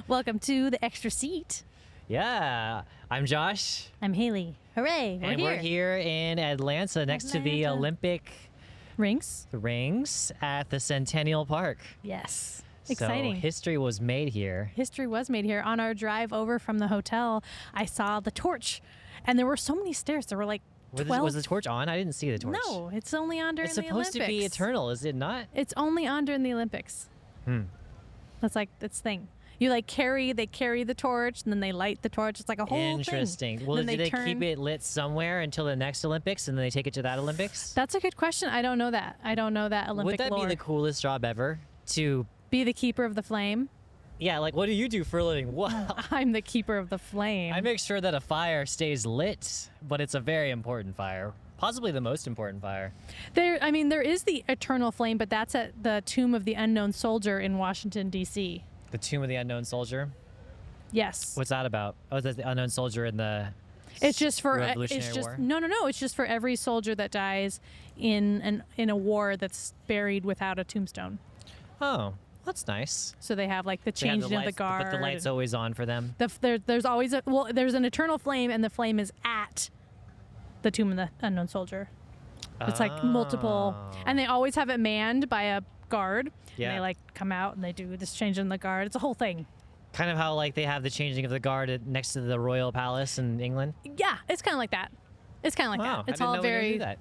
Welcome to the extra seat. Yeah, I'm Josh. I'm Haley. Hooray! We're here in Atlanta next to the Olympic rings at the Centennial Park. Yes. Exciting. So history was made here. History was made here. On our drive over from the hotel, I saw the torch, and there were so many stairs. There were like 12. Was the torch on? I didn't see the torch. No, it's only on during the Olympics. It's supposed to be eternal, is it not? It's only on during the Olympics. That's like its thing. You they carry the torch, and then they light the torch. It's like a whole Interesting. thing. Well, do they keep it lit somewhere until the next Olympics, and then they take it to that Olympics? That's a good question. I don't know that. I don't know that Olympic lore. Would that be the coolest job ever? To be the keeper of the flame? Yeah, like what do you do for a living? Wow. I'm the keeper of the flame. I make sure that a fire stays lit, but it's a very important fire. Possibly the most important fire. There is the eternal flame, but that's at the Tomb of the Unknown Soldier in Washington, D.C. The Tomb of the Unknown Soldier? Yes. What's that about? Oh, that's the unknown soldier in the It's just for Revolutionary War? No. It's just for every soldier that dies in a war that's buried without a tombstone. Oh, that's nice. So they have like the changing of the guard. But the light's always on for them. There's always there's an eternal flame, and the flame is at the Tomb of the Unknown Soldier. It's like multiple, and they always have it manned by a guard. Yeah. And they like come out and they do this changing of the guard. It's a whole thing. Kind of how like they have the changing of the guard next to the Royal Palace in England. Yeah, it's kind of like that. It's kind of like that. It's I didn't all know very. We do that.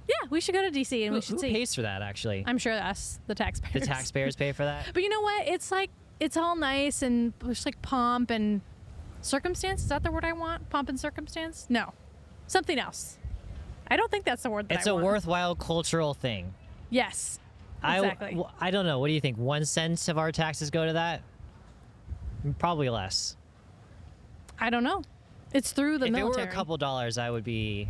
Yeah, we should go to DC and we should see. Who pays for that actually? I'm sure us, the taxpayers. The taxpayers pay for that. But you know what? It's like it's all nice and it's like pomp and circumstance. Is that the word I want? Pomp and circumstance? No, something else. I don't think that's the word that It's I a want. worthwhile cultural thing. Yes. Exactly. I don't know. What do you think? 1 cent of our taxes go to that? Probably less. I don't know. It's through the military. If it were a couple dollars, I would be.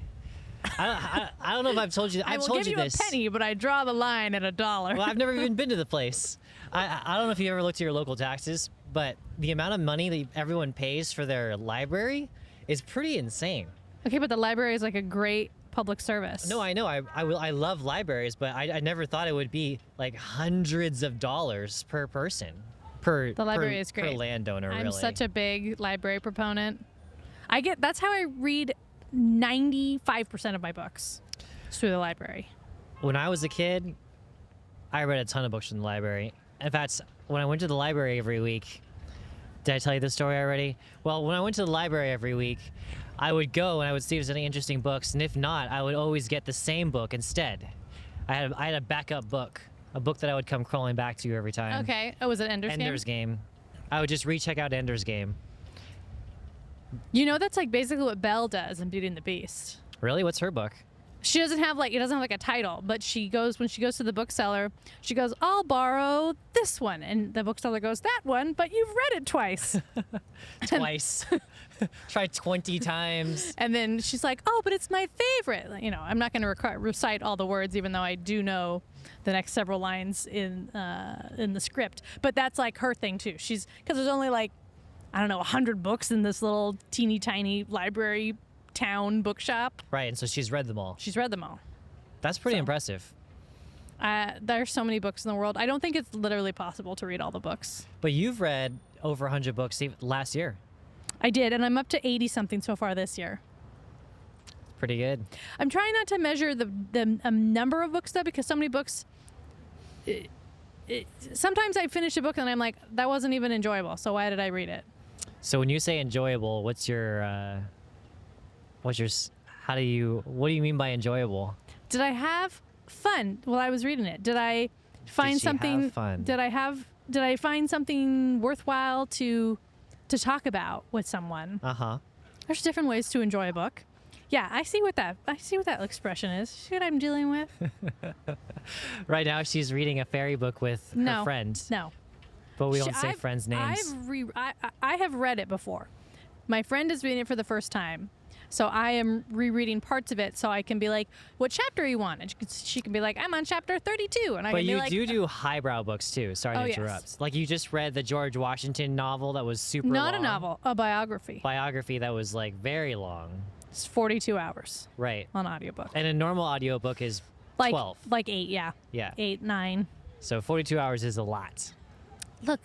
I don't know if I've told you. I will told give you this. a penny, but I draw the line at $1. Well, I've never even been to the place. I don't know if you ever looked at your local taxes, but the amount of money that everyone pays for their library is pretty insane. Okay, but the library is like a great public service. No, I know. I love libraries, but I never thought it would be like hundreds of dollars per person. The library is great. Per landowner, I'm really. such a big library proponent. That's how I read 95% of my books. It's through the library. When I was a kid, I read a ton of books from the library. In fact, when I went to the library every week, did I tell you this story already? Well, when I went to the library every week, I would go and I would see if there's any interesting books, and if not, I would always get the same book instead. I had a backup book, a book that I would come crawling back to every time. Okay. Oh, was it Ender's Game? Ender's Game. I would just recheck out Ender's Game. You know, that's like basically what Belle does in Beauty and the Beast. Really? What's her book? She doesn't have a title, but when she goes to the bookseller, she goes, "I'll borrow this one," and the bookseller goes, "That one, but you've read it twice." Twice. Tried 20 times. And then she's like, "Oh, but it's my favorite." You know, I'm not going to recite all the words, even though I do know the next several lines in the script. But that's like her thing too. Because there's only like, I don't know, 100 books in this little teeny tiny library town bookshop. Right, and so she's read them all. She's read them all. That's pretty impressive. There's so many books in the world. I don't think it's literally possible to read all the books. But you've read over 100 books last year. I did, and I'm up to 80 something so far this year. Pretty good. I'm trying not to measure the number of books though, because so many books. Sometimes I finish a book and I'm like, that wasn't even enjoyable. So why did I read it? So when you say enjoyable, what do you mean by enjoyable? Did I have fun while I was reading it? Did I find something? Have fun? Did I find something worthwhile to talk about with someone? There's different ways to enjoy a book. Yeah, I see what that expression is. See what I'm dealing with? Right now, she's reading a fairy book with her friend. No. But we don't say friends' names. I have read it before. My friend is reading it for the first time. So I am rereading parts of it so I can be like, what chapter are you on? And she can be like, I'm on chapter 32. And I can be like, But you do highbrow books too. Sorry to interrupt. Yes. Like you just read the George Washington novel that was super long. Not a novel, a biography. Biography that was like very long. It's 42 hours. Right. On audiobook. And a normal audiobook is 12. Like 8, yeah. Yeah. 8, 9. So 42 hours is a lot. look,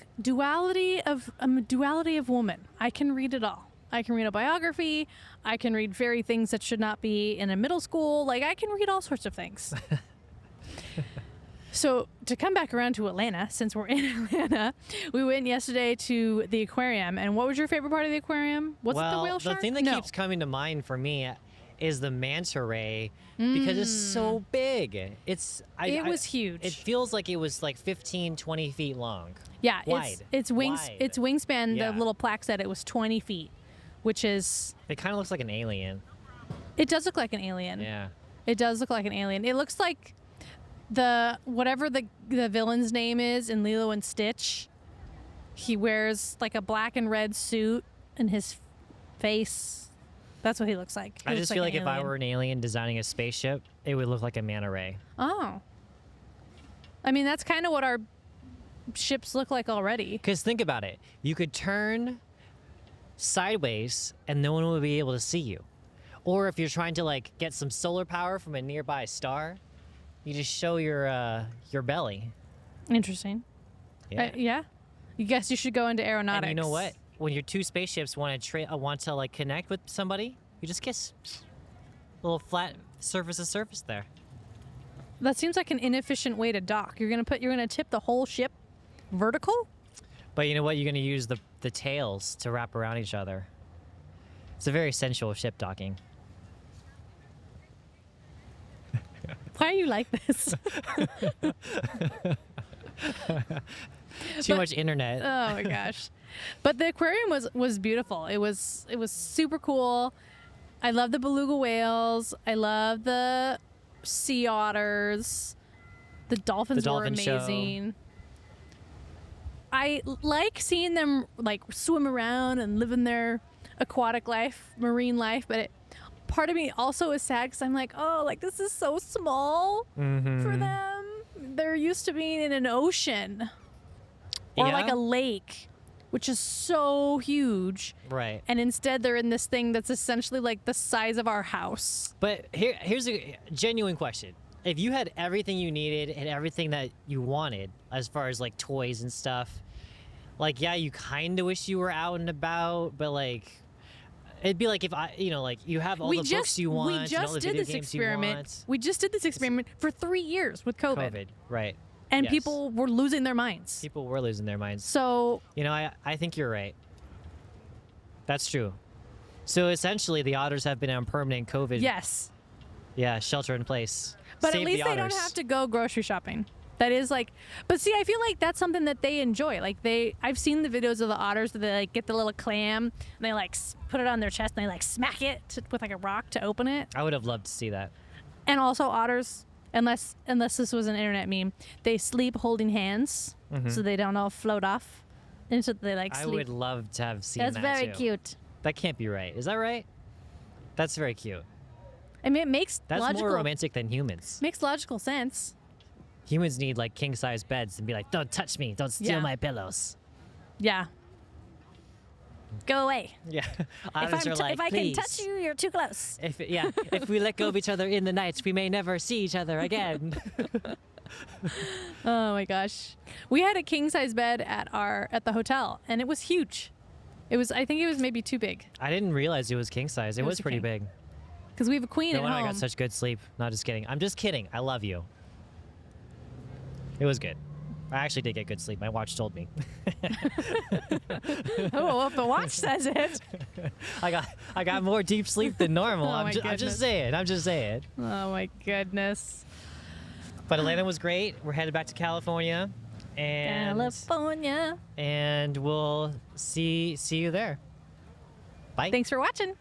I'm a duality of woman. I can read it all. I can read a biography. I can read fairy things that should not be in a middle school. Like, I can read all sorts of things. So to come back around to Atlanta, since we're in Atlanta, we went yesterday to the aquarium. And what was your favorite part of the aquarium? Was it the whale shark? The thing that keeps coming to mind for me is the manta ray because it's so big. It was huge. It feels like it was like 15, 20 feet long. Yeah, wide. Its wingspan, Yeah. the little plaque said it was 20 feet, which is... It kind of looks like an alien. It does look like an alien. Yeah. It does look like an alien. It looks like whatever the villain's name is in Lilo and Stitch. He wears like a black and red suit, and his face, that's what he looks like. I just feel like if I were an alien designing a spaceship, it would look like a manta ray. Oh. I mean, that's kind of what our ships look like already. Because think about it. You could turn sideways and no one would be able to see you. Or if you're trying to like get some solar power from a nearby star, you just show your belly. Interesting. Yeah. Yeah. You guess you should go into aeronautics. And you know what? When your two spaceships want to like connect with somebody, you just kiss. A little flat surface to surface there. That seems like an inefficient way to dock. You're gonna tip the whole ship vertical? But you know what? You're gonna use the tails to wrap around each other. It's a very sensual ship docking. Why are you like this? Too much internet. Oh my gosh. But the aquarium was beautiful. It was super cool. I love the beluga whales. I love the sea otters. The dolphins were amazing. I like seeing them like swim around and living their aquatic life, marine life, but part of me also is sad because I'm like, oh, like this is so small for them. They're used to being in an ocean or like a lake, which is so huge. Right. And instead they're in this thing that's essentially like the size of our house. But here's a genuine question. If you had everything you needed and everything that you wanted as far as like toys and stuff, like, yeah, you kind of wish you were out and about, but like, it'd be like if like you have all the books you want, we just did this experiment. We just did this experiment for 3 years with COVID. Right. And Yes. people were losing their minds. People were losing their minds. So, I think you're right. That's true. So essentially, the otters have been on permanent COVID. yes. Yeah, shelter in place. But Save at least the they don't otters. have to go grocery shopping. That is like, but see, I feel like that's something that they enjoy. Like I've seen the videos of the otters that they like get the little clam and they like put it on their chest and they like smack it with like a rock to open it. I would have loved to see that. And also otters, unless this was an internet meme, they sleep holding hands so they don't all float off. And so they like sleep. I would love to have seen That's that very too. cute. That can't be right. Is that right? That's very cute. I mean, it makes That's logical, more romantic than humans. makes logical sense. Humans need like king size beds and be like, don't touch me, don't steal Yeah. my pillows. Yeah. Go away. Yeah. Otters are like, if I can please. touch you, you're too close. If we let go of each other in the nights, we may never see each other again. Oh my gosh. We had a king size bed at the hotel and it was huge. I think it was maybe too big I didn't realize it was king size. It was a pretty king. big. because we have a queen No at wonder I home. got such good sleep. Not just kidding. I'm just kidding. I love you. It was good. I actually did get good sleep. My watch told me. Oh, well, if the watch says it. I got more deep sleep than normal. Oh I'm my just goodness. saying. I'm just saying. Oh my goodness. But Atlanta was great. We're headed back to California, and California. we'll see you there. Bye. Thanks for watching.